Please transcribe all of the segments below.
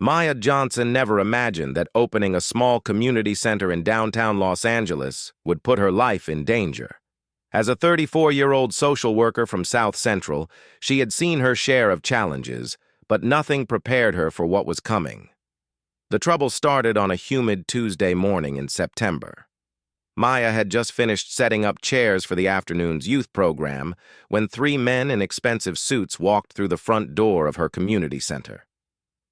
Maya Johnson never imagined that opening a small community center in downtown Los Angeles would put her life in danger. As a 34-year-old social worker from South Central, she had seen her share of challenges, but nothing prepared her for what was coming. The trouble started on a humid Tuesday morning in September. Maya had just finished setting up chairs for the afternoon's youth program when three men in expensive suits walked through the front door of her community center.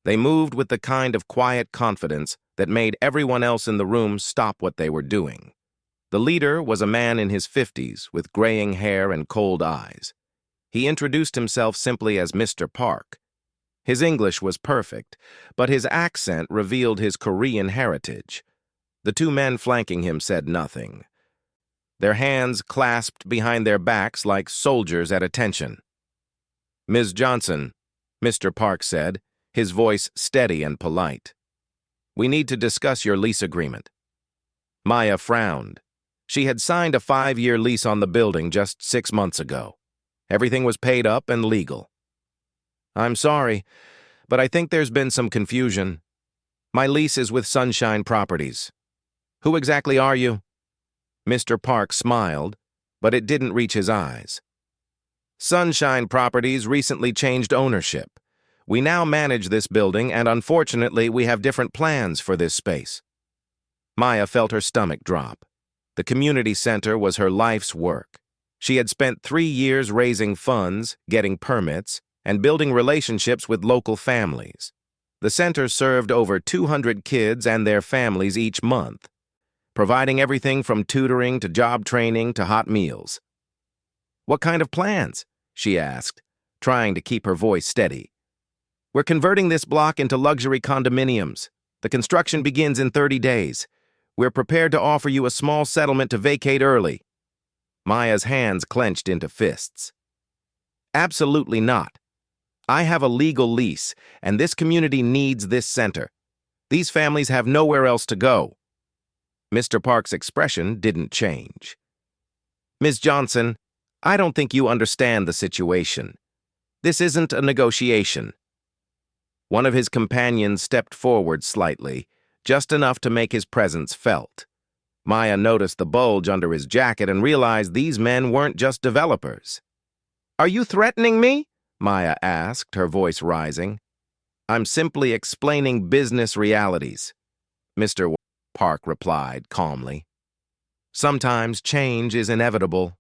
They moved with the kind of quiet confidence that made everyone else in the room stop what they were doing. The leader was a man in his 50s with graying hair and cold eyes. He introduced himself simply as Mr. Park. His English was perfect, but his accent revealed his Korean heritage. The two men flanking him said nothing, their hands clasped behind their backs like soldiers at attention. "Ms. Johnson," Mr. Park said, his voice steady and polite. "We need to discuss your lease agreement." Maya frowned. She had signed a 5-year lease on the building just 6 months ago. Everything was paid up and legal. "I'm sorry, but I think there's been some confusion. My lease is with Sunshine Properties." "Who exactly are you?" Mr. Park smiled, but it didn't reach his eyes. "Sunshine Properties recently changed ownership. We now manage this building, and unfortunately, we have different plans for this space." Maya felt her stomach drop. The community center was her life's work. She had spent 3 years raising funds, getting permits, and building relationships with local families. The center served over 200 kids and their families each month, providing everything from tutoring to job training to hot meals. "What kind of plans?" she asked, trying to keep her voice steady. "We're converting this block into luxury condominiums. The construction begins in 30 days. We're prepared to offer you a small settlement to vacate early." Maya's hands clenched into fists. "Absolutely not. I have a legal lease, and this community needs this center. These families have nowhere else to go." Mr. Park's expression didn't change. "Ms. Johnson, I don't think you understand the situation. This isn't a negotiation." One of his companions stepped forward slightly, just enough to make his presence felt. Maya noticed the bulge under his jacket and realized these men weren't just developers. "Are you threatening me?" Maya asked, her voice rising. "I'm simply explaining business realities," Mr. Park replied calmly. "Sometimes change is inevitable.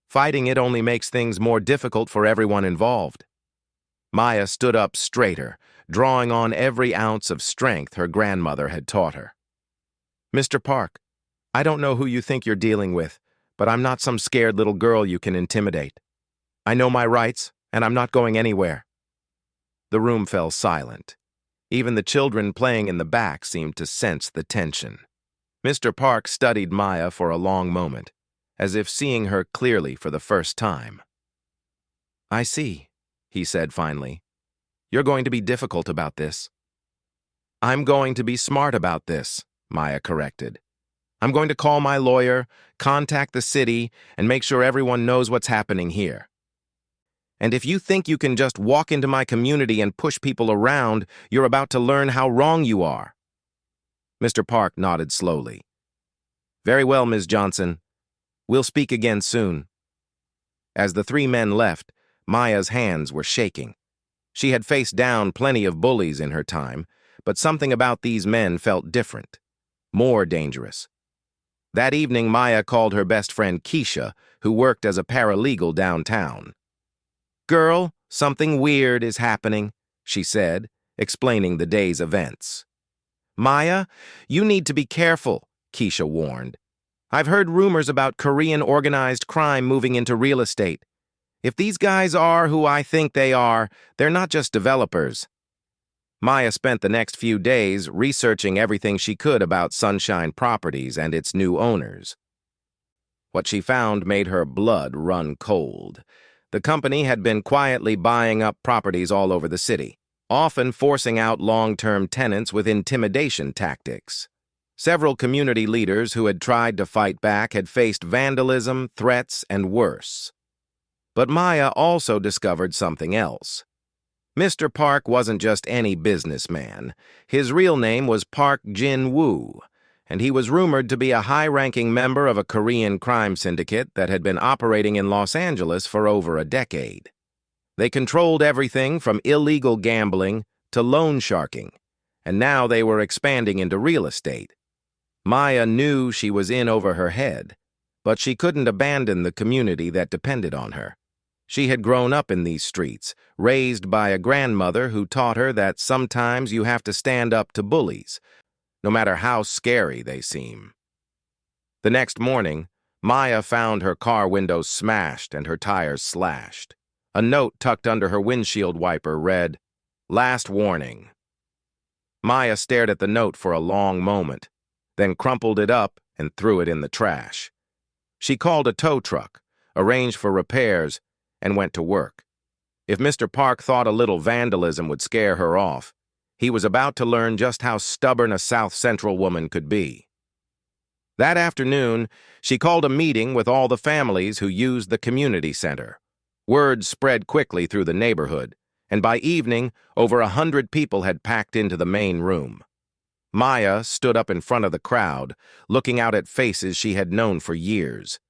Fighting it only makes things more difficult for everyone involved." Maya stood up straighter, drawing on every ounce of strength her grandmother had taught her. "Mr. Park, I don't know who you think you're dealing with, but I'm not some scared little girl you can intimidate. I know my rights, and I'm not going anywhere." The room fell silent. Even the children playing in the back seemed to sense the tension. Mr. Park studied Maya for a long moment, as if seeing her clearly for the first time. "I see," he said finally. "You're going to be difficult about this." "I'm going to be smart about this," Maya corrected. "I'm going to call my lawyer, contact the city, and make sure everyone knows what's happening here. And if you think you can just walk into my community and push people around, you're about to learn how wrong you are." Mr. Park nodded slowly. "Very well, Ms. Johnson. We'll speak again soon." As the three men left, Maya's hands were shaking. She had faced down plenty of bullies in her time, but something about these men felt different, more dangerous. That evening, Maya called her best friend Keisha, who worked as a paralegal downtown. "Girl, something weird is happening," she said, explaining the day's events. "Maya, you need to be careful," Keisha warned. "I've heard rumors about Korean organized crime moving into real estate. If these guys are who I think they are, they're not just developers." Maya spent the next few days researching everything she could about Sunshine Properties and its new owners. What she found made her blood run cold. The company had been quietly buying up properties all over the city, often forcing out long-term tenants with intimidation tactics. Several community leaders who had tried to fight back had faced vandalism, threats, and worse. But Maya also discovered something else. Mr. Park wasn't just any businessman. His real name was Park Jin-woo, and he was rumored to be a high-ranking member of a Korean crime syndicate that had been operating in Los Angeles for over a decade. They controlled everything from illegal gambling to loan sharking, and now they were expanding into real estate. Maya knew she was in over her head, but she couldn't abandon the community that depended on her. She had grown up in these streets, raised by a grandmother who taught her that sometimes you have to stand up to bullies, no matter how scary they seem. The next morning, Maya found her car windows smashed and her tires slashed. A note tucked under her windshield wiper read, "Last warning." Maya stared at the note for a long moment, then crumpled it up and threw it in the trash. She called a tow truck, arranged for repairs, and went to work. If Mr. Park thought a little vandalism would scare her off, he was about to learn just how stubborn a South Central woman could be. That afternoon, she called a meeting with all the families who used the community center. Word spread quickly through the neighborhood, and by evening, over 100 people had packed into the main room. Maya stood up in front of the crowd, looking out at faces she had known for years.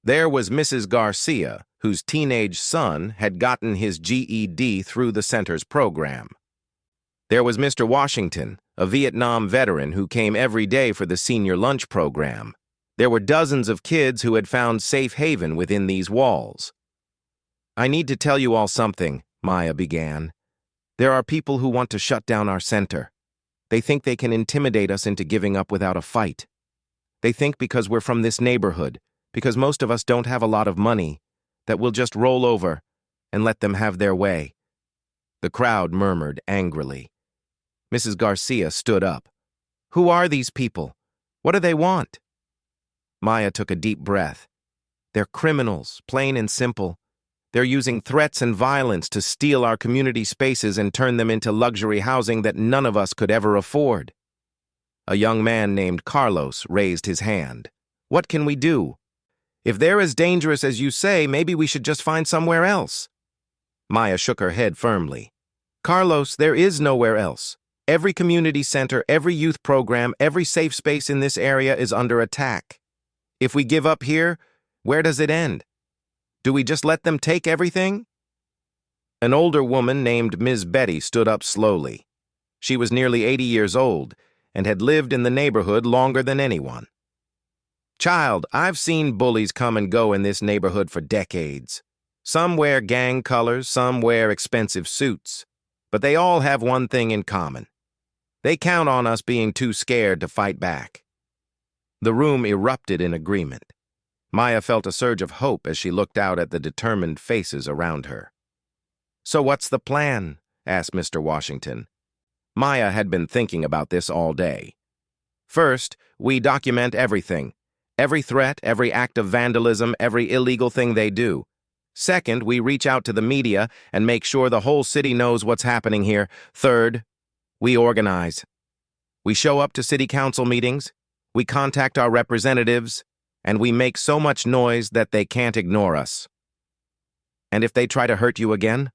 There was Mrs. Garcia, whose teenage son had gotten his GED through the center's program. There was Mr. Washington, a Vietnam veteran who came every day for the senior lunch program. There were dozens of kids who had found safe haven within these walls. "I need to tell you all something," Maya began. "There are people who want to shut down our center. They think they can intimidate us into giving up without a fight. They think because we're from this neighborhood, because most of us don't have a lot of money, that we'll just roll over and let them have their way." The crowd murmured angrily. Mrs. Garcia stood up. "Who are these people? What do they want?" Maya took a deep breath. "They're criminals, plain and simple. They're using threats and violence to steal our community spaces and turn them into luxury housing that none of us could ever afford." A young man named Carlos raised his hand. "What can we do? If they're as dangerous as you say, maybe we should just find somewhere else." Maya shook her head firmly. "Carlos, there is nowhere else. Every community center, every youth program, every safe space in this area is under attack. If we give up here, where does it end? Do we just let them take everything?" An older woman named Ms. Betty stood up slowly. She was nearly 80 years old and had lived in the neighborhood longer than anyone. "Child, I've seen bullies come and go in this neighborhood for decades. Some wear gang colors, some wear expensive suits, but they all have one thing in common. They count on us being too scared to fight back." The room erupted in agreement. Maya felt a surge of hope as she looked out at the determined faces around her. "So what's the plan?" asked Mr. Washington. Maya had been thinking about this all day. "First, we document everything. Every threat, every act of vandalism, every illegal thing they do. Second, we reach out to the media and make sure the whole city knows what's happening here. Third, we organize. We show up to city council meetings, we contact our representatives, and we make so much noise that they can't ignore us." "And if they try to hurt you again?"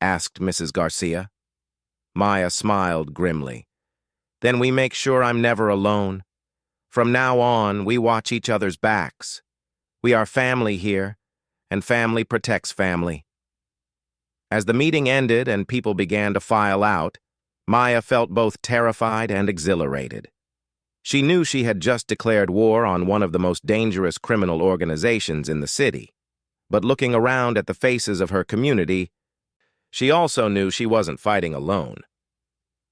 asked Mrs. Garcia. Maya smiled grimly. "Then we make sure I'm never alone. From now on, we watch each other's backs. We are family here, and family protects family." As the meeting ended and people began to file out, Maya felt both terrified and exhilarated. She knew she had just declared war on one of the most dangerous criminal organizations in the city, but looking around at the faces of her community, she also knew she wasn't fighting alone.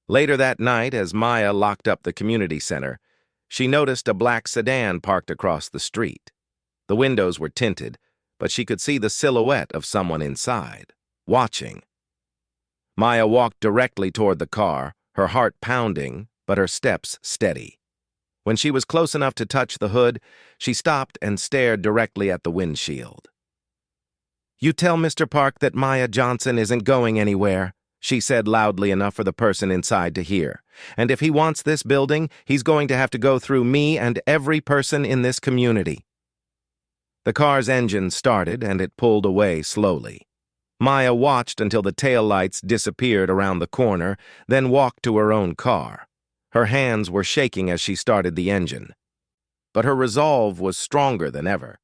Later that night, as Maya locked up the community center, she noticed a black sedan parked across the street. The windows were tinted, but she could see the silhouette of someone inside, watching. Maya walked directly toward the car, her heart pounding, but her steps steady. When she was close enough to touch the hood, she stopped and stared directly at the windshield. "You tell Mr. Park that Maya Johnson isn't going anywhere," she said loudly enough for the person inside to hear. "And if he wants this building, he's going to have to go through me and every person in this community." The car's engine started and it pulled away slowly. Maya watched until the taillights disappeared around the corner, then walked to her own car. Her hands were shaking as she started the engine. But her resolve was stronger than ever.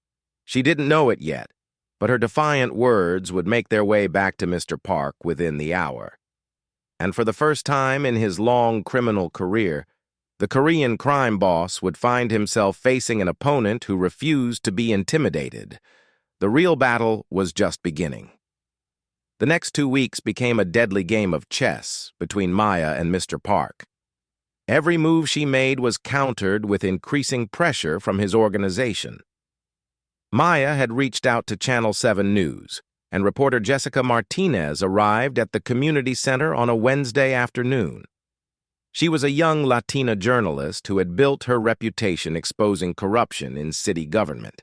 She didn't know it yet, but her defiant words would make their way back to Mr. Park within the hour. And for the first time in his long criminal career, the Korean crime boss would find himself facing an opponent who refused to be intimidated. The real battle was just beginning. The next 2 weeks became a deadly game of chess between Maya and Mr. Park. Every move she made was countered with increasing pressure from his organization. Maya had reached out to Channel 7 News, and reporter Jessica Martinez arrived at the community center on a Wednesday afternoon. She was a young Latina journalist who had built her reputation exposing corruption in city government.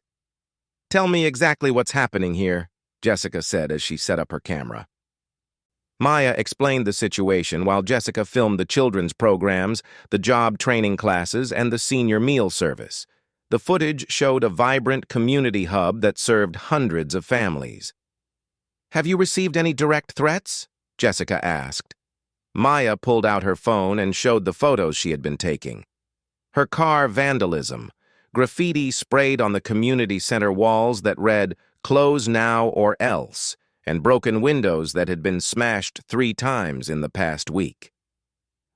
"Tell me exactly what's happening here," Jessica said as she set up her camera. Maya explained the situation while Jessica filmed the children's programs, the job training classes, and the senior meal service. The footage showed a vibrant community hub that served hundreds of families. "Have you received any direct threats?" Jessica asked. Maya pulled out her phone and showed the photos she had been taking. Her car vandalism, graffiti sprayed on the community center walls that read, "Close now or else," and broken windows that had been smashed 3 times in the past week.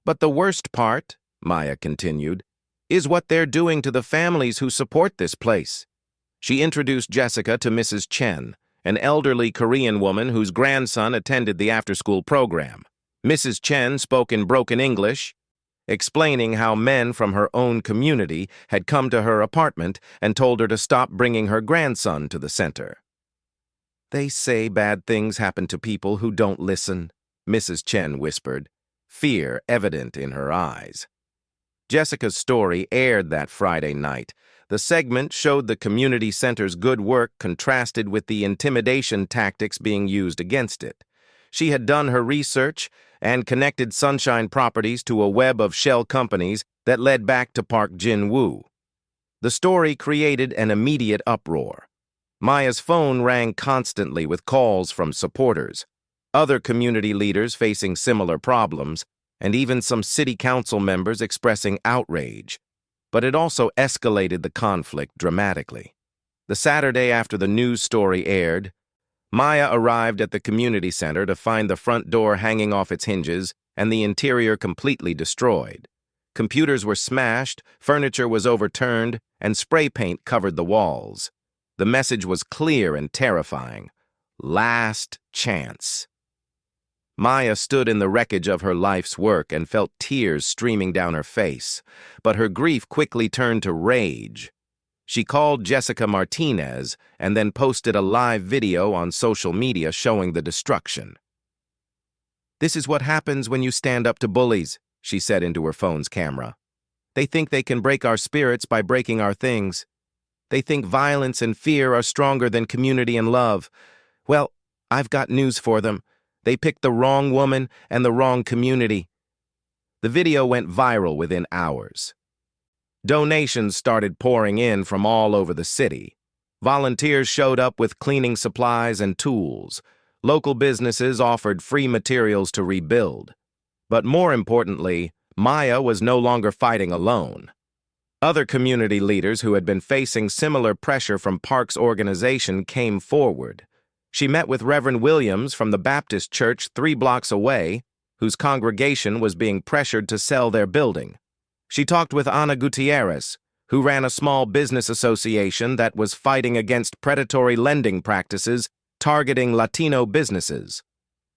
"But the worst part," Maya continued, "is what they're doing to the families who support this place." She introduced Jessica to Mrs. Chen, an elderly Korean woman whose grandson attended the after-school program. Mrs. Chen spoke in broken English, explaining how men from her own community had come to her apartment and told her to stop bringing her grandson to the center. "They say bad things happen to people who don't listen," Mrs. Chen whispered, fear evident in her eyes. Jessica's story aired that Friday night. The segment showed the community center's good work contrasted with the intimidation tactics being used against it. She had done her research and connected Sunshine Properties to a web of shell companies that led back to Park Jin-woo. The story created an immediate uproar. Maya's phone rang constantly with calls from supporters, other community leaders facing similar problems, and even some city council members expressing outrage. But it also escalated the conflict dramatically. The Saturday after the news story aired, Maya arrived at the community center to find the front door hanging off its hinges and the interior completely destroyed. Computers were smashed, furniture was overturned, and spray paint covered the walls. The message was clear and terrifying. Last chance. Maya stood in the wreckage of her life's work and felt tears streaming down her face, but her grief quickly turned to rage. She called Jessica Martinez and then posted a live video on social media showing the destruction. "This is what happens when you stand up to bullies," she said into her phone's camera. "They think they can break our spirits by breaking our things. They think violence and fear are stronger than community and love. Well, I've got news for them. They picked the wrong woman and the wrong community." The video went viral within hours. Donations started pouring in from all over the city. Volunteers showed up with cleaning supplies and tools. Local businesses offered free materials to rebuild. But more importantly, Maya was no longer fighting alone. Other community leaders who had been facing similar pressure from Park's organization came forward. She met with Reverend Williams from the Baptist Church 3 blocks away, whose congregation was being pressured to sell their building. She talked with Ana Gutierrez, who ran a small business association that was fighting against predatory lending practices targeting Latino businesses.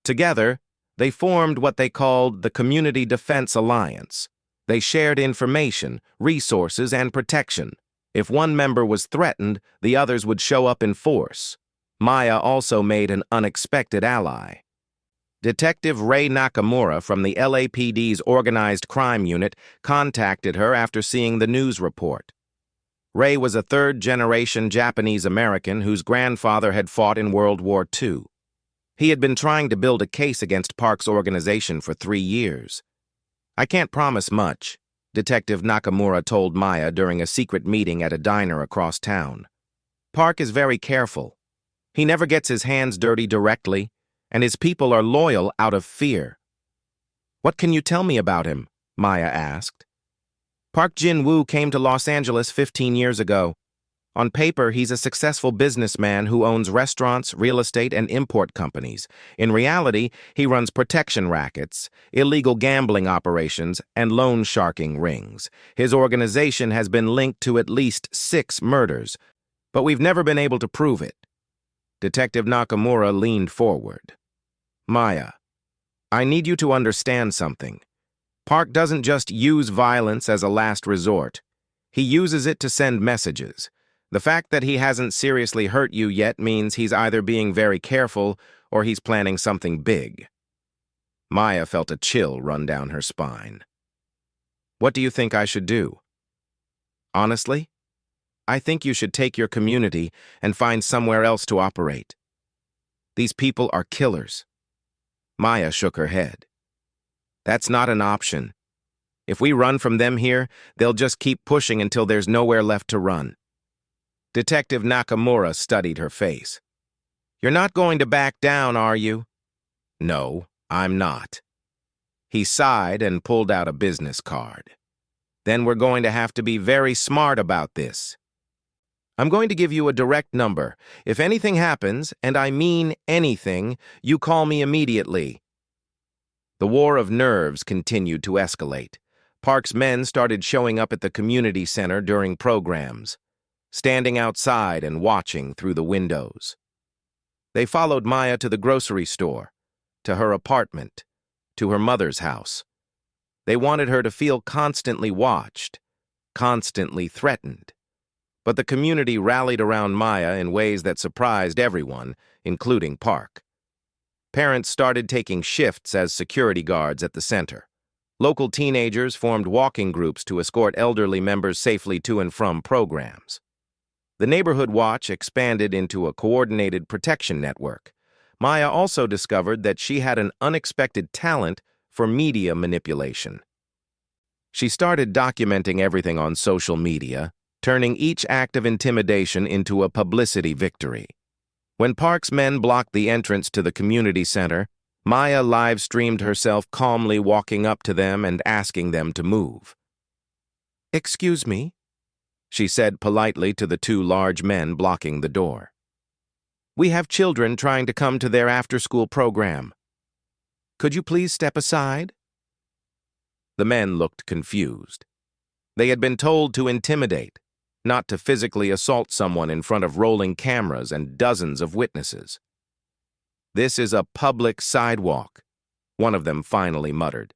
Together, they formed what they called the Community Defense Alliance. They shared information, resources, and protection. If one member was threatened, the others would show up in force. Maya also made an unexpected ally. Detective Ray Nakamura from the LAPD's Organized Crime Unit contacted her after seeing the news report. Ray was a third-generation Japanese-American whose grandfather had fought in World War II. He had been trying to build a case against Park's organization for 3 years. "I can't promise much," Detective Nakamura told Maya during a secret meeting at a diner across town. "Park is very careful. He never gets his hands dirty directly. and his people are loyal out of fear. What can you tell me about him? Maya asked. Park Jin-woo came to Los Angeles 15 years ago. On paper, he's a successful businessman who owns restaurants, real estate, and import companies. In reality, he runs protection rackets, illegal gambling operations, and loan sharking rings. His organization has been linked to at least 6 murders, but we've never been able to prove it. Detective Nakamura leaned forward. Maya, I need you to understand something. Park doesn't just use violence as a last resort. He uses it to send messages. The fact that he hasn't seriously hurt you yet means he's either being very careful or he's planning something big. Maya felt a chill run down her spine. What do you think I should do? Honestly, I think you should take your community and find somewhere else to operate. These people are killers. Maya shook her head. That's not an option. If we run from them here, they'll just keep pushing until there's nowhere left to run. Detective Nakamura studied her face. You're not going to back down, are you? No, I'm not. He sighed and pulled out a business card. Then we're going to have to be very smart about this. I'm going to give you a direct number. If anything happens, and I mean anything, you call me immediately. The war of nerves continued to escalate. Park's men started showing up at the community center during programs, standing outside and watching through the windows. They followed Maya to the grocery store, to her apartment, to her mother's house. They wanted her to feel constantly watched, constantly threatened. But the community rallied around Maya in ways that surprised everyone, including Park. Parents started taking shifts as security guards at the center. Local teenagers formed walking groups to escort elderly members safely to and from programs. The neighborhood watch expanded into a coordinated protection network. Maya also discovered that she had an unexpected talent for media manipulation. She started documenting everything on social media, turning each act of intimidation into a publicity victory. When Park's men blocked the entrance to the community center, Maya live-streamed herself calmly walking up to them and asking them to move. "Excuse me," she said politely to the 2 large men blocking the door. "We have children trying to come to their after-school program. Could you please step aside?" The men looked confused. They had been told to intimidate, not to physically assault someone in front of rolling cameras and dozens of witnesses. "This is a public sidewalk," one of them finally muttered.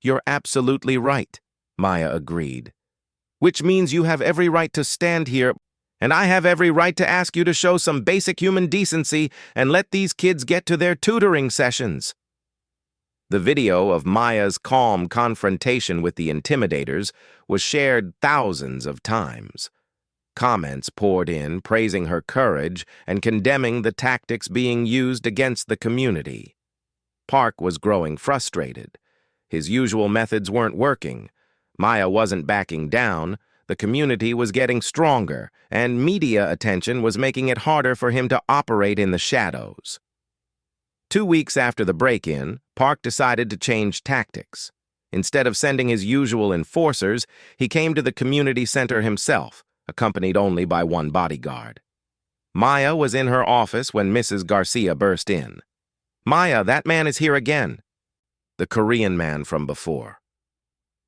"You're absolutely right," Maya agreed. "Which means you have every right to stand here, and I have every right to ask you to show some basic human decency and let these kids get to their tutoring sessions." The video of Maya's calm confrontation with the intimidators was shared thousands of times. Comments poured in, praising her courage and condemning the tactics being used against the community. Park was growing frustrated. His usual methods weren't working. Maya wasn't backing down, the community was getting stronger, and media attention was making it harder for him to operate in the shadows. 2 weeks after the break-in, Park decided to change tactics. Instead of sending his usual enforcers, he came to the community center himself, accompanied only by 1 bodyguard. Maya was in her office when Mrs. Garcia burst in. "Maya, that man is here again." The Korean man from before.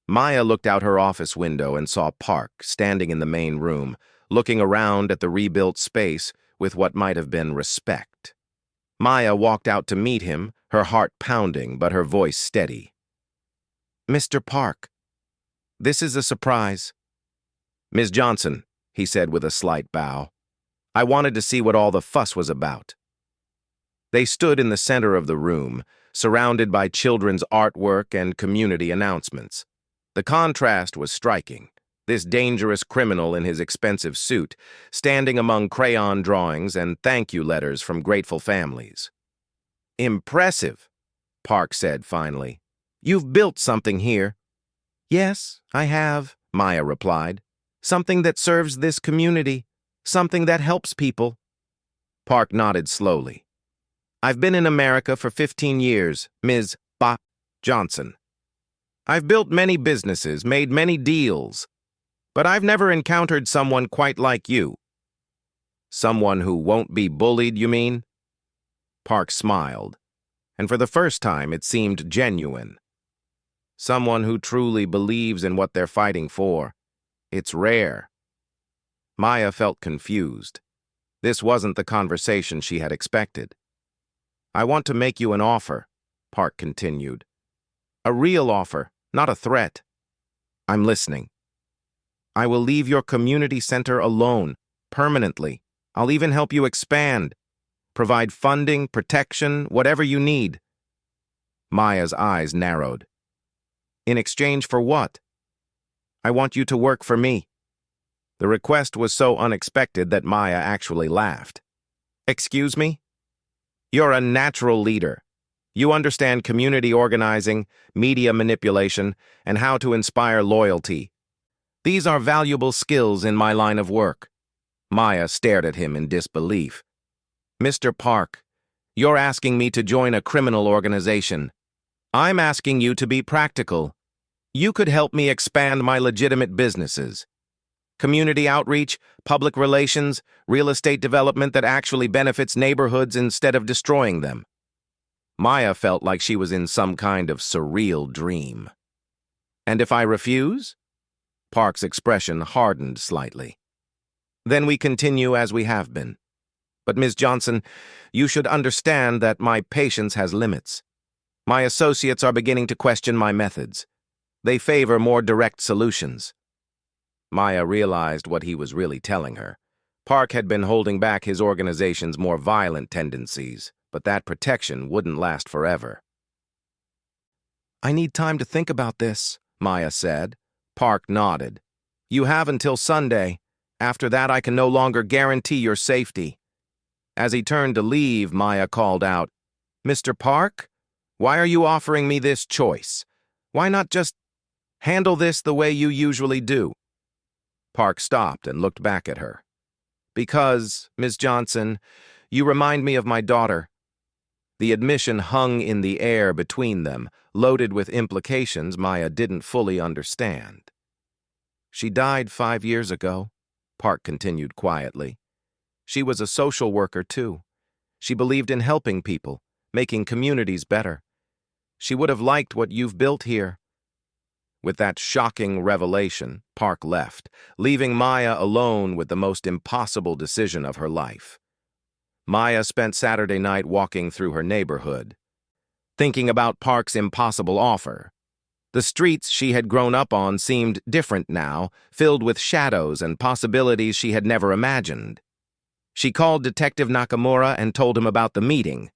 Maya looked out her office window and saw Park standing in the main room, looking around at the rebuilt space with what might have been respect. Maya walked out to meet him, her heart pounding but her voice steady. "Mr. Park, this is a surprise." "Ms. Johnson," he said with a slight bow, "I wanted to see what all the fuss was about." They stood in the center of the room, surrounded by children's artwork and community announcements. The contrast was striking. This dangerous criminal in his expensive suit, standing among crayon drawings and thank-you letters from grateful families. "Impressive," Park said finally. "You've built something here." "Yes, I have," Maya replied. "Something that serves this community, something that helps people." Park nodded slowly. I've been in America for 15 years, Ms. Ba Johnson. I've built many businesses, made many deals, but I've never encountered someone quite like you. Someone who won't be bullied, you mean? Park smiled, and for the first time it seemed genuine. Someone who truly believes in what they're fighting for. It's rare. Maya felt confused. This wasn't the conversation she had expected. I want to make you an offer, Park continued. A real offer, not a threat. I'm listening. I will leave your community center alone, permanently. I'll even help you expand. Provide funding, protection, whatever you need. Maya's eyes narrowed. In exchange for what? I want you to work for me. The request was so unexpected that Maya actually laughed. Excuse me? You're a natural leader. You understand community organizing, media manipulation, and how to inspire loyalty. These are valuable skills in my line of work. Maya stared at him in disbelief. Mr. Park, you're asking me to join a criminal organization. I'm asking you to be practical. You could help me expand my legitimate businesses. Community outreach, public relations, real estate development that actually benefits neighborhoods instead of destroying them. Maya felt like she was in some kind of surreal dream. And if I refuse? Park's expression hardened slightly. Then we continue as we have been. But Ms. Johnson, you should understand that my patience has limits. My associates are beginning to question my methods. They favor more direct solutions. Maya realized what he was really telling her. Park had been holding back his organization's more violent tendencies, but that protection wouldn't last forever. I need time to think about this, Maya said. Park nodded. You have until Sunday. After that, I can no longer guarantee your safety. As he turned to leave, Maya called out, Mr. Park, why are you offering me this choice? Why not just handle this the way you usually do? Park stopped and looked back at her. Because, Ms. Johnson, you remind me of my daughter. The admission hung in the air between them, loaded with implications Maya didn't fully understand. She died 5 years ago, Park continued quietly. She was a social worker, too. She believed in helping people, making communities better. She would have liked what you've built here. With that shocking revelation, Park left, leaving Maya alone with the most impossible decision of her life. Maya spent Saturday night walking through her neighborhood, thinking about Park's impossible offer. The streets she had grown up on seemed different now, filled with shadows and possibilities she had never imagined. She called Detective Nakamura and told him about the meeting.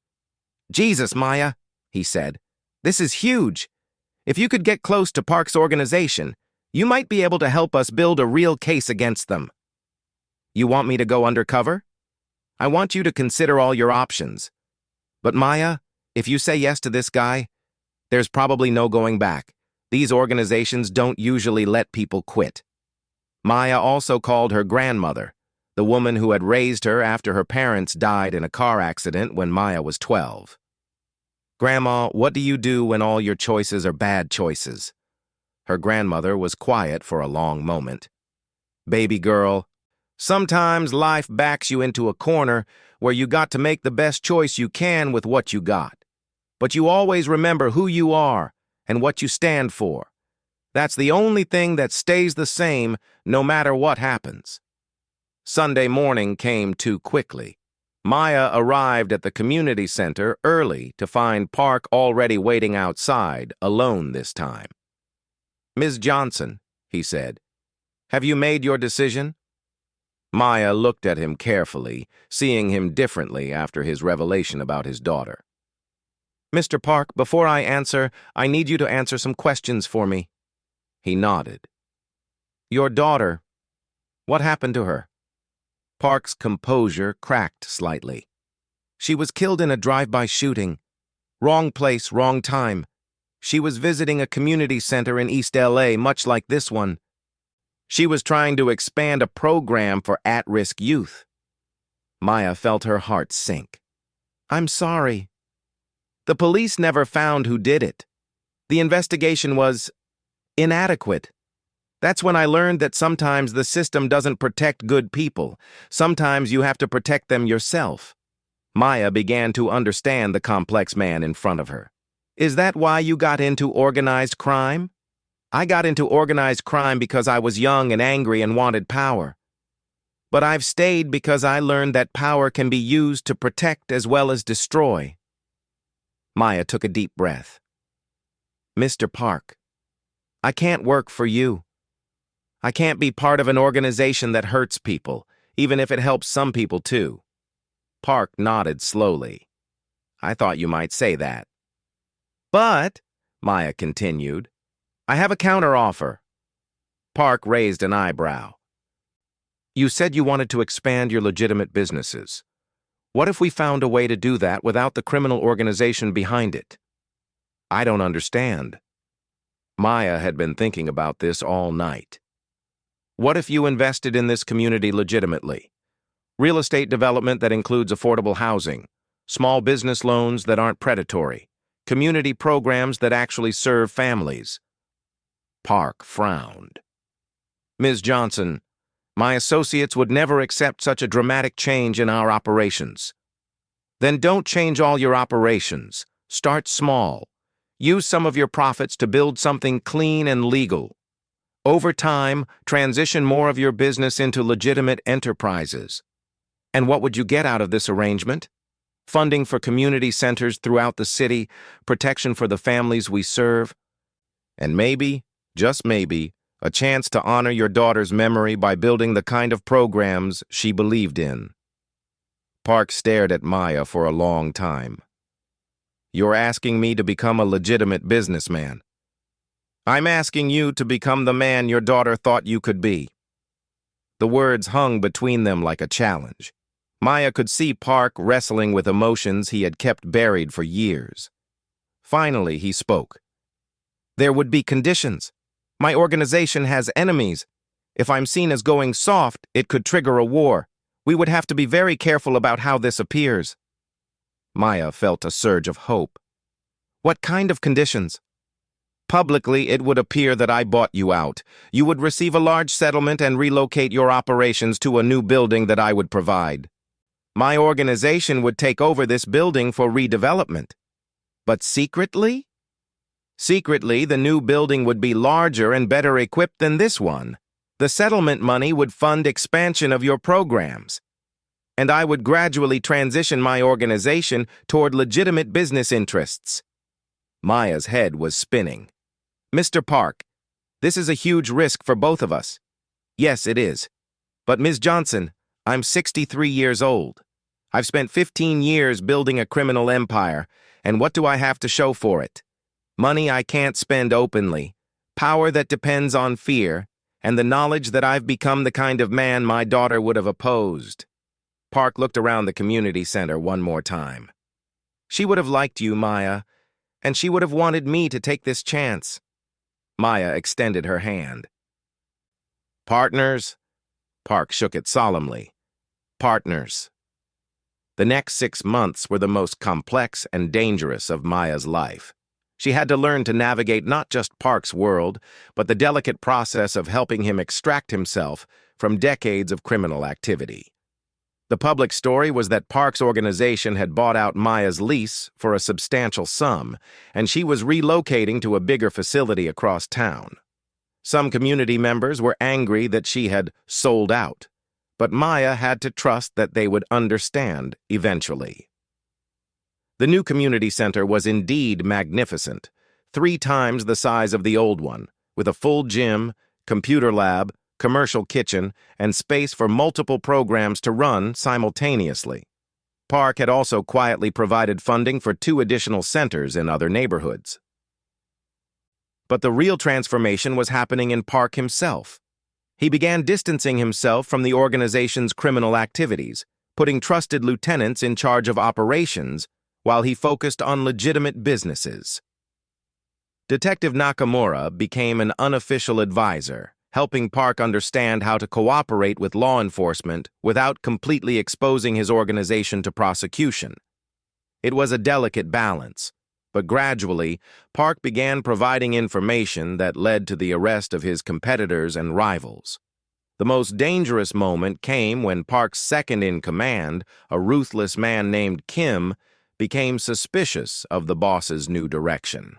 Jesus, Maya, he said. This is huge. If you could get close to Park's organization, you might be able to help us build a real case against them. You want me to go undercover? I want you to consider all your options. But Maya, if you say yes to this guy, there's probably no going back. These organizations don't usually let people quit. Maya also called her grandmother, the woman who had raised her after her parents died in a car accident when Maya was 12. Grandma, what do you do when all your choices are bad choices? Her grandmother was quiet for a long moment. Baby girl, sometimes life backs you into a corner where you got to make the best choice you can with what you got. But you always remember who you are and what you stand for. That's the only thing that stays the same no matter what happens. Sunday morning came too quickly. Maya arrived at the community center early to find Park already waiting outside, alone this time. Ms. Johnson, he said, have you made your decision? Maya looked at him carefully, seeing him differently after his revelation about his daughter. Mr. Park, before I answer, I need you to answer some questions for me. He nodded. Your daughter, what happened to her? Park's composure cracked slightly. She was killed in a drive-by shooting. Wrong place, wrong time. She was visiting a community center in East LA, much like this one. She was trying to expand a program for at-risk youth. Maya felt her heart sink. I'm sorry. The police never found who did it. The investigation was inadequate. That's when I learned that sometimes the system doesn't protect good people. Sometimes you have to protect them yourself. Maya began to understand the complex man in front of her. Is that why you got into organized crime? I got into organized crime because I was young and angry and wanted power. But I've stayed because I learned that power can be used to protect as well as destroy. Maya took a deep breath. Mr. Park, I can't work for you. I can't be part of an organization that hurts people, even if it helps some people too. Park nodded slowly. I thought you might say that. But, Maya continued, I have a counteroffer. Park raised an eyebrow. You said you wanted to expand your legitimate businesses. What if we found a way to do that without the criminal organization behind it? I don't understand. Maya had been thinking about this all night. What if you invested in this community legitimately? Real estate development that includes affordable housing, small business loans that aren't predatory, community programs that actually serve families. Park frowned. Ms. Johnson, my associates would never accept such a dramatic change in our operations. Then don't change all your operations. Start small. Use some of your profits to build something clean and legal. Over time, transition more of your business into legitimate enterprises. And what would you get out of this arrangement? Funding for community centers throughout the city, protection for the families we serve, and maybe, just maybe, a chance to honor your daughter's memory by building the kind of programs she believed in. Park stared at Maya for a long time. You're asking me to become a legitimate businessman. I'm asking you to become the man your daughter thought you could be. The words hung between them like a challenge. Maya could see Park wrestling with emotions he had kept buried for years. Finally, he spoke. There would be conditions. My organization has enemies. If I'm seen as going soft, it could trigger a war. We would have to be very careful about how this appears. Maya felt a surge of hope. What kind of conditions? Publicly, it would appear that I bought you out. You would receive a large settlement and relocate your operations to a new building that I would provide. My organization would take over this building for redevelopment. But secretly? Secretly, the new building would be larger and better equipped than this one. The settlement money would fund expansion of your programs. And I would gradually transition my organization toward legitimate business interests. Maya's head was spinning. Mr. Park, this is a huge risk for both of us. Yes, it is. But Ms. Johnson, I'm 63 years old. I've spent 15 years building a criminal empire, and what do I have to show for it? Money I can't spend openly, power that depends on fear, and the knowledge that I've become the kind of man my daughter would have opposed. Park looked around the community center one more time. She would have liked you, Maya, and she would have wanted me to take this chance. Maya extended her hand. Partners? Park shook it solemnly. Partners. The next 6 months were the most complex and dangerous of Maya's life. She had to learn to navigate not just Park's world, but the delicate process of helping him extract himself from decades of criminal activity. The public story was that Park's organization had bought out Maya's lease for a substantial sum, and she was relocating to a bigger facility across town. Some community members were angry that she had sold out, but Maya had to trust that they would understand eventually. The new community center was indeed magnificent, 3 times the size of the old one, with a full gym, computer lab, commercial kitchen, and space for multiple programs to run simultaneously. Park had also quietly provided funding for 2 additional centers in other neighborhoods. But the real transformation was happening in Park himself. He began distancing himself from the organization's criminal activities, putting trusted lieutenants in charge of operations while he focused on legitimate businesses. Detective Nakamura became an unofficial advisor, helping Park understand how to cooperate with law enforcement without completely exposing his organization to prosecution. It was a delicate balance, but gradually, Park began providing information that led to the arrest of his competitors and rivals. The most dangerous moment came when Park's second-in-command, a ruthless man named Kim, became suspicious of the boss's new direction.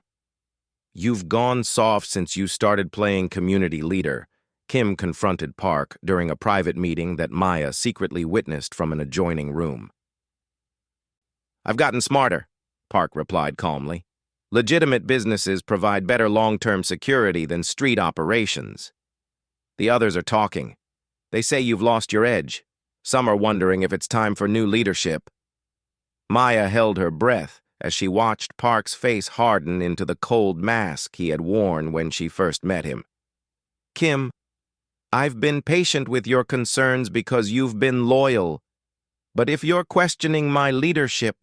"You've gone soft since you started playing community leader," Kim confronted Park during a private meeting that Maya secretly witnessed from an adjoining room. "I've gotten smarter," Park replied calmly. "Legitimate businesses provide better long-term security than street operations. The others are talking. They say you've lost your edge. Some are wondering if it's time for new leadership." Maya held her breath as she watched Park's face harden into the cold mask he had worn when she first met him. "Kim, I've been patient with your concerns because you've been loyal. But if you're questioning my leadership,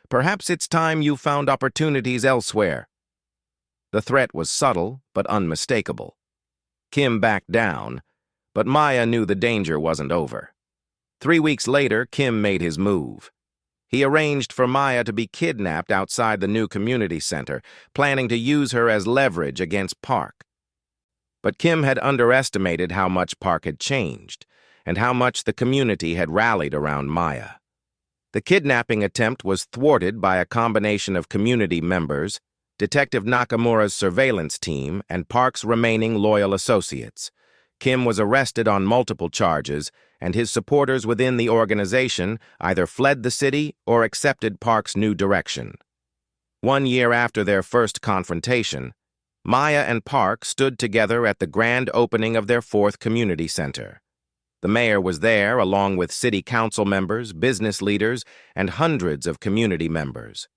perhaps it's time you found opportunities elsewhere." The threat was subtle but unmistakable. Kim backed down, but Maya knew the danger wasn't over. 3 weeks later, Kim made his move. He arranged for Maya to be kidnapped outside the new community center, planning to use her as leverage against Park. But Kim had underestimated how much Park had changed, and how much the community had rallied around Maya. The kidnapping attempt was thwarted by a combination of community members, Detective Nakamura's surveillance team, and Park's remaining loyal associates. Kim was arrested on multiple charges, and his supporters within the organization either fled the city or accepted Park's new direction. 1 year after their first confrontation, Maya and Park stood together at the grand opening of their 4th community center. The mayor was there, along with city council members, business leaders, and hundreds of community members.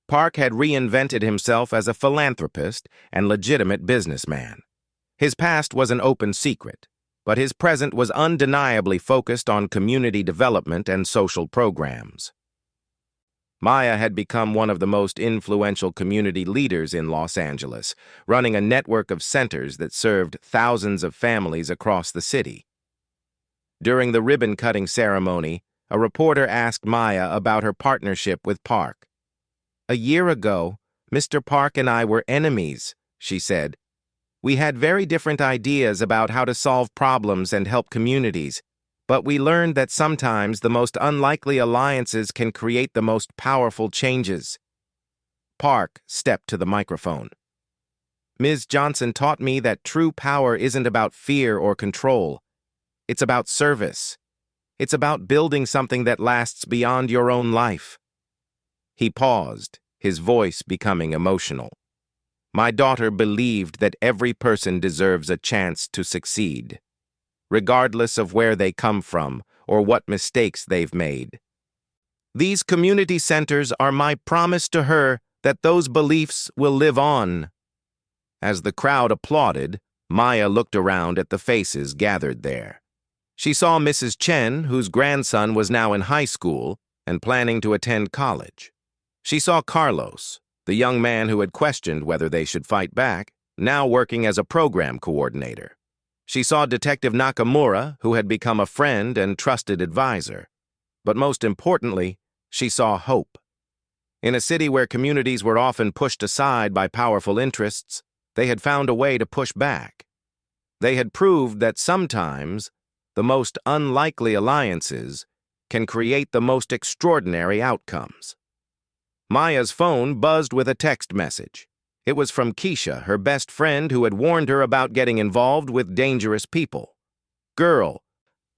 Park had reinvented himself as a philanthropist and legitimate businessman. His past was an open secret, but his present was undeniably focused on community development and social programs. Maya had become one of the most influential community leaders in Los Angeles, running a network of centers that served thousands of families across the city. During the ribbon-cutting ceremony, a reporter asked Maya about her partnership with Park. "A year ago, Mr. Park and I were enemies," she said. "We had very different ideas about how to solve problems and help communities, but we learned that sometimes the most unlikely alliances can create the most powerful changes." Park stepped to the microphone. "Ms. Johnson taught me that true power isn't about fear or control. It's about service. It's about building something that lasts beyond your own life." He paused, his voice becoming emotional. "My daughter believed that every person deserves a chance to succeed, regardless of where they come from or what mistakes they've made. These community centers are my promise to her that those beliefs will live on." As the crowd applauded, Maya looked around at the faces gathered there. She saw Mrs. Chen, whose grandson was now in high school and planning to attend college. She saw Carlos, the young man who had questioned whether they should fight back, now working as a program coordinator. She saw Detective Nakamura, who had become a friend and trusted advisor. But most importantly, she saw hope. In a city where communities were often pushed aside by powerful interests, they had found a way to push back. They had proved that sometimes the most unlikely alliances can create the most extraordinary outcomes. Maya's phone buzzed with a text message. It was from Keisha, her best friend who had warned her about getting involved with dangerous people. "Girl,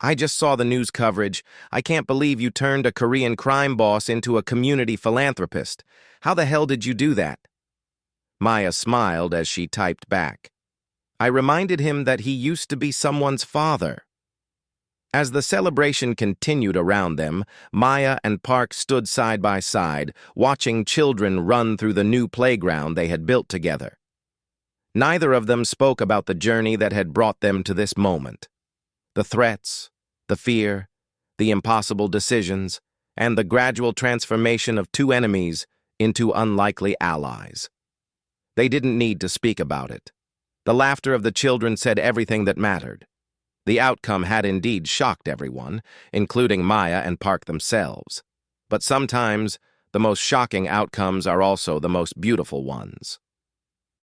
I just saw the news coverage. I can't believe you turned a Korean crime boss into a community philanthropist. How the hell did you do that?" Maya smiled as she typed back. "I reminded him that he used to be someone's father." As the celebration continued around them, Maya and Park stood side by side, watching children run through the new playground they had built together. Neither of them spoke about the journey that had brought them to this moment. The threats, the fear, the impossible decisions, and the gradual transformation of two enemies into unlikely allies. They didn't need to speak about it. The laughter of the children said everything that mattered. The outcome had indeed shocked everyone, including Maya and Park themselves. But sometimes, the most shocking outcomes are also the most beautiful ones.